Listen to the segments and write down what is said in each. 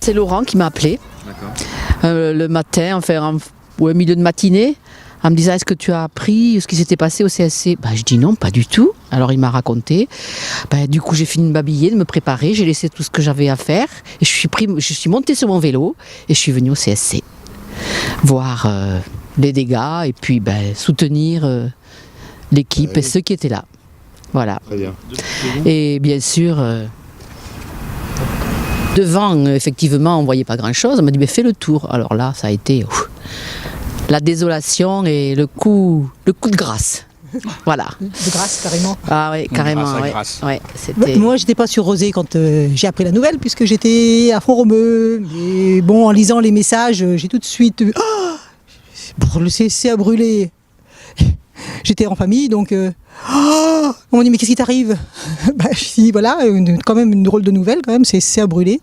C'est Laurent qui m'a appelé le matin, enfin au milieu de matinée, en me disant est-ce que tu as appris ce qui s'était passé au CSC. Je dis non, pas du tout. Alors il m'a raconté. Du coup j'ai fini de m'habiller, de me préparer, j'ai laissé tout ce que j'avais à faire et je suis montée sur mon vélo et je suis venue au CSC voir les dégâts et puis soutenir l'équipe et ceux qui étaient là. Voilà. Très bien. Et bien sûr, devant, effectivement, on ne voyait pas grand-chose. On m'a dit, fais le tour. Alors là, ça a été la désolation et le coup de grâce. Voilà. De grâce, carrément. Ah oui, carrément. Ouais, moi, j'étais pas sur Rosé quand j'ai appris la nouvelle, puisque j'étais à Font-Romeu. Mais bon, en lisant les messages, j'ai tout de suite... pour le CSC a brûlé. J'étais en famille, donc... on m'a dit, mais qu'est-ce qui t'arrive? Je dis, voilà, quand même une drôle de nouvelle, quand même, c'est à brûler.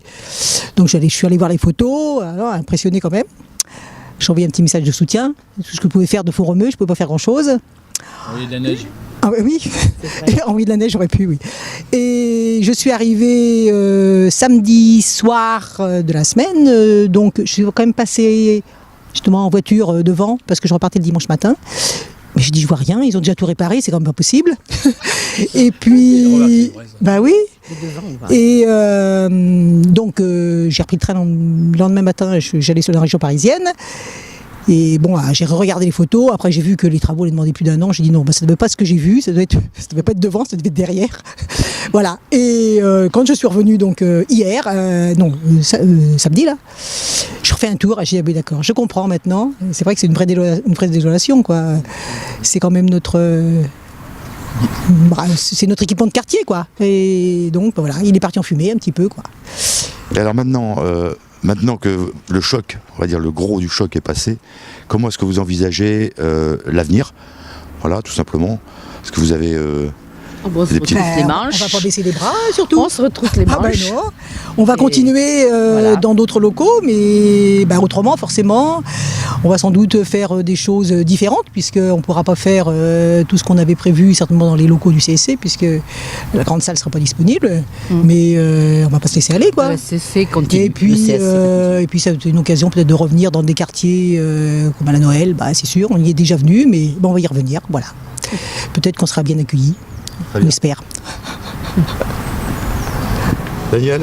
Donc je suis allé voir les photos, alors impressionné quand même. J'ai envoyé un petit message de soutien, tout ce que je pouvais faire de Font-Romeu, je ne pouvais pas faire grand-chose. Envoyer de la neige. Ah oui, envoyer de la neige, j'aurais pu, oui. Et je suis arrivée samedi soir de la semaine, donc je suis quand même passée justement en voiture devant, parce que je repartais le dimanche matin. Mais j'ai dit, je vois rien, ils ont déjà tout réparé, c'est quand même pas possible. Et puis, oui. Et donc, j'ai repris le train le lendemain matin, j'allais sur la région parisienne. Et bon, j'ai regardé les photos. Après, j'ai vu que les travaux les demandaient plus d'1 an. J'ai dit non, ça ne devait pas être ce que j'ai vu. Ça devait pas être devant, ça devait être derrière. Voilà. Et quand je suis revenue donc hier, samedi là, je refais un tour. Et j'ai dit d'accord, je comprends maintenant. C'est vrai que c'est une vraie désolation, quoi. C'est quand même c'est notre équipement de quartier, quoi. Et donc voilà, il est parti en fumée un petit peu, quoi. Et alors maintenant que le choc, on va dire le gros du choc est passé, comment est-ce que vous envisagez l'avenir? Voilà, tout simplement. Est-ce que vous avez on se retrousse les manches. On va pas baisser les bras, surtout. On se retrousse les manches. Non. On va continuer dans d'autres locaux, mais autrement, forcément, on va sans doute faire des choses différentes, puisqu'on ne pourra pas faire tout ce qu'on avait prévu, certainement dans les locaux du CSC, puisque la grande salle ne sera pas disponible. Mais on ne va pas se laisser aller, quoi. Le CSC continue. Et puis, c'est une occasion peut-être de revenir dans des quartiers comme à la Noël, c'est sûr, on y est déjà venu, mais on va y revenir, voilà. Peut-être qu'on sera bien accueillis. On espère. Daniel,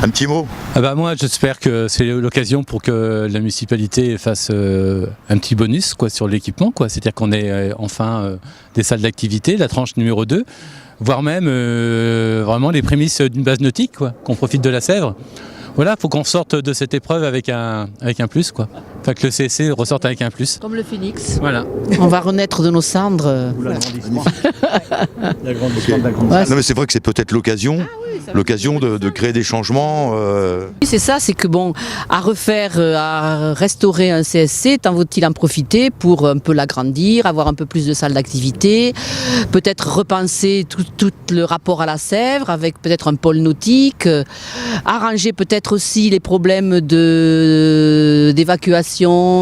un petit mot? Moi, j'espère que c'est l'occasion pour que la municipalité fasse un petit bonus sur l'équipement. C'est-à-dire qu'on ait enfin des salles d'activité, la tranche numéro 2, voire même vraiment les prémices d'une base nautique, qu'on profite de la Sèvre. Voilà, il faut qu'on sorte de cette épreuve avec un plus, quoi. Enfin, que le CSC ressorte avec un plus. Comme le phénix. Voilà. On va renaître de nos cendres. L'agrandissement. L'agrandissement de la grande salle. Non, mais c'est vrai que c'est peut-être l'occasion de créer des changements. Oui, c'est ça, c'est que à refaire, à restaurer un CSC, tant vaut-il en profiter pour un peu l'agrandir, avoir un peu plus de salles d'activité, peut-être repenser tout le rapport à la Sèvre, avec peut-être un pôle nautique, arranger peut-être aussi les problèmes d'évacuation,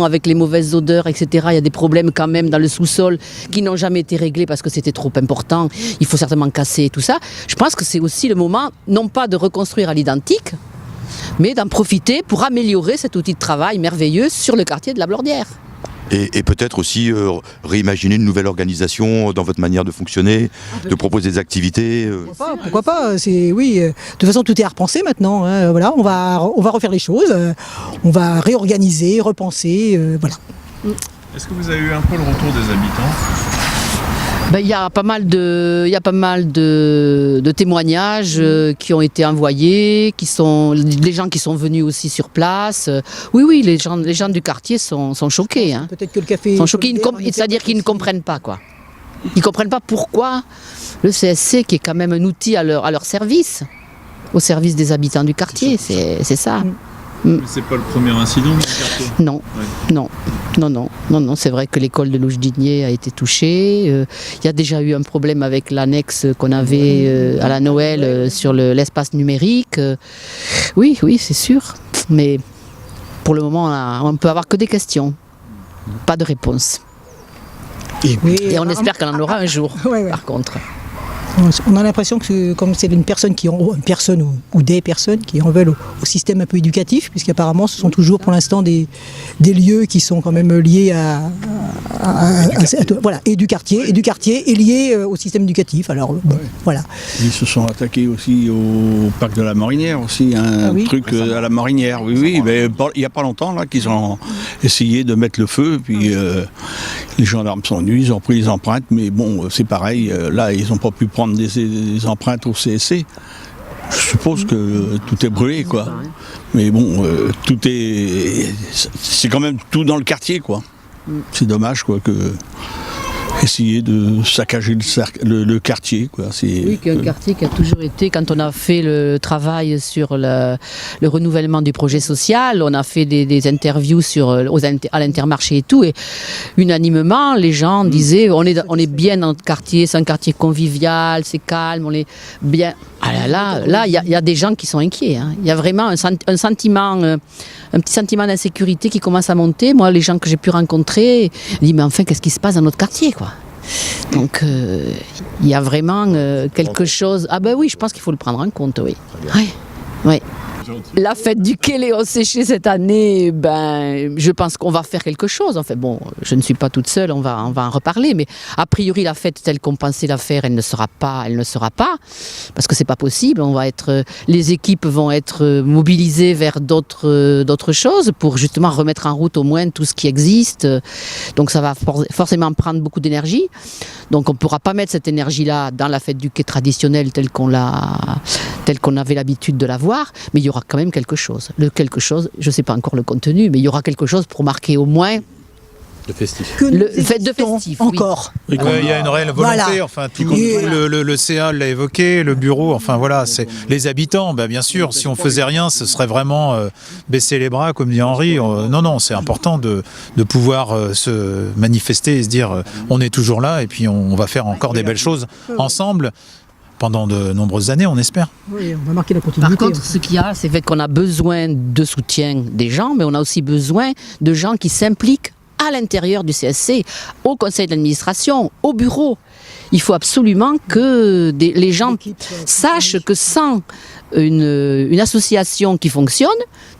avec les mauvaises odeurs, etc. Il y a des problèmes quand même dans le sous-sol qui n'ont jamais été réglés parce que c'était trop important. Il faut certainement casser tout ça. Je pense que c'est aussi le moment, non pas de reconstruire à l'identique, mais d'en profiter pour améliorer cet outil de travail merveilleux sur le quartier de la Blordière. Et peut-être aussi réimaginer une nouvelle organisation dans votre manière de fonctionner, de proposer des activités. Pourquoi pas, oui. De toute façon, tout est à repenser maintenant. Hein, voilà, on va refaire les choses, on va réorganiser, repenser, voilà. Est-ce que vous avez eu un peu le retour des habitants ? Il y a pas mal de témoignages qui ont été envoyés, les gens qui sont venus aussi sur place. Oui, les gens du quartier sont choqués. Hein. Peut-être que le café sont choqués, c'est-à-dire qu'ils ne comprennent pas, quoi. Ils ne comprennent pas pourquoi le CSC, qui est quand même un outil à leur service, au service des habitants du quartier, c'est ça. Mais c'est pas le premier incident dans le quartier. Non, non, c'est vrai que l'école de Lougdinier a été touchée. Il y a déjà eu un problème avec l'annexe qu'on avait à la Noël sur l'espace numérique. Oui, c'est sûr. Mais pour le moment, on ne peut avoir que des questions, pas de réponse. Et on espère qu'elle en aura un jour, par contre. On a l'impression que comme c'est une personne ou des personnes qui en veulent au système un peu éducatif, puisqu'apparemment ce sont toujours pour l'instant des lieux qui sont quand même liés et du quartier et liés au système éducatif. Alors voilà. Ils se sont attaqués aussi au parc de la Marinière aussi, truc à la Marinière. Oui, mais il n'y a pas longtemps là qu'ils ont essayé de mettre le feu, puis les gendarmes sont venus, ils ont pris les empreintes, mais bon, c'est pareil, là ils n'ont pas pu prendre des empreintes au CSC. Je suppose que tout est brûlé, quoi. Mais bon, c'est quand même tout dans le quartier, quoi. C'est dommage, quoi, que essayer de saccager le quartier, quoi. Oui, qu'un quartier qui a toujours été, quand on a fait le travail sur le renouvellement du projet social, on a fait des interviews à l'Intermarché et tout, et unanimement, les gens disaient on est bien dans notre quartier, c'est un quartier convivial, c'est calme, on est bien. Ah là, il y a des gens qui sont inquiets. Hein. Il y a vraiment un sentiment, un petit sentiment d'insécurité qui commence à monter. Moi, les gens que j'ai pu rencontrer, ils disent mais enfin, qu'est-ce qui se passe dans notre quartier, quoi. Donc, il y a vraiment quelque chose. Ah ben oui, je pense qu'il faut le prendre en compte, oui. Oui. La fête du quai Léon Séché cette année, je pense qu'on va faire quelque chose. Enfin bon, je ne suis pas toute seule, on va en reparler, mais a priori la fête telle qu'on pensait la faire, elle ne sera pas, parce que c'est pas possible. Les équipes vont être mobilisées vers d'autres choses pour justement remettre en route au moins tout ce qui existe. Donc ça va forcément prendre beaucoup d'énergie. Donc on ne pourra pas mettre cette énergie-là dans la fête du quai traditionnelle telle qu'on avait l'habitude de la voir, mais il y aura quand même quelque chose. Quelque chose, je ne sais pas encore le contenu, mais il y aura quelque chose pour marquer au moins le festif. Le fait de festif, encore. Oui. Il y a une réelle volonté, enfin, le CA l'a évoqué, le bureau, enfin voilà, c'est les habitants, bien sûr, si on faisait rien, ce serait vraiment baisser les bras, comme dit Henri. Non, c'est important de pouvoir se manifester et se dire on est toujours là et puis on va faire encore des belles choses ensemble. Pendant de nombreuses années, on espère. Oui, on va marquer la continuité. Par contre, ce qu'il y a, c'est qu'on a besoin de soutien des gens, mais on a aussi besoin de gens qui s'impliquent à l'intérieur du CSC, au conseil d'administration, au bureau. Il faut absolument que les gens sachent que sans une association qui fonctionne,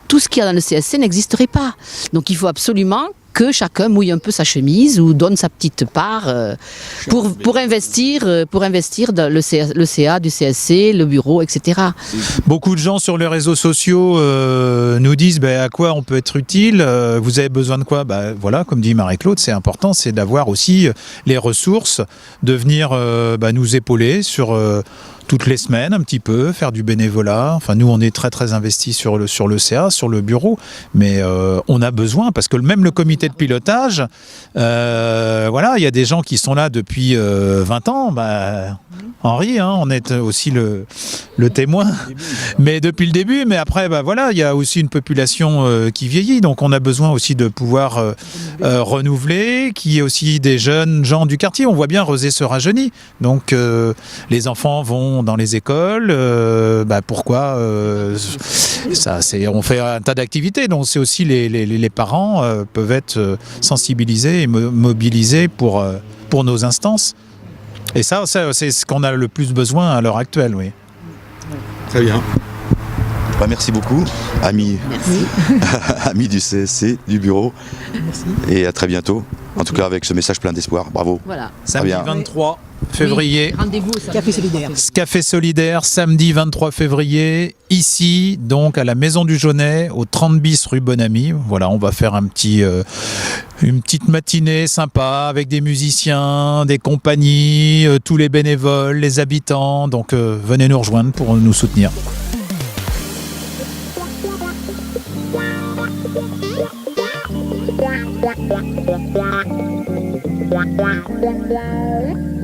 tout ce qu'il y a dans le CSC n'existerait pas. Donc il faut absolument que chacun mouille un peu sa chemise ou donne sa petite part pour investir dans le CA du CSC, le bureau, etc. Beaucoup de gens sur les réseaux sociaux nous disent à quoi on peut être utile, vous avez besoin de quoi ? Voilà, comme dit Marie-Claude, c'est important, c'est d'avoir aussi les ressources, de venir nous épauler sur toutes les semaines un petit peu, faire du bénévolat. Enfin, nous, on est très très investis sur le CA, sur le bureau, mais on a besoin, parce que même le comité de pilotage, voilà, il y a des gens qui sont là depuis 20 ans. Henri, on est aussi le témoin, mais depuis le début. Mais après, voilà, il y a aussi une population qui vieillit, donc on a besoin aussi de pouvoir renouveler, qu'il y ait aussi des jeunes gens du quartier. On voit bien Rezé se rajeunit, donc les enfants vont dans les écoles. Pourquoi on fait un tas d'activités, donc c'est aussi les parents peuvent être sensibilisés et mobilisés pour nos instances. Et ça, c'est ce qu'on a le plus besoin à l'heure actuelle, oui. Très bien. Merci beaucoup, amis du CSC, du bureau. Merci. Et à très bientôt. En tout cas, avec ce message plein d'espoir. Bravo. Voilà. Samedi 23 février. Oui, rendez-vous au Café solidaire. Café solidaire, samedi 23 février, ici, donc à la Maison du Jaunet, au 30 bis rue Bonamy. Voilà, on va faire une petite matinée sympa avec des musiciens, des compagnies, tous les bénévoles, les habitants. Donc venez nous rejoindre pour nous soutenir. Wow.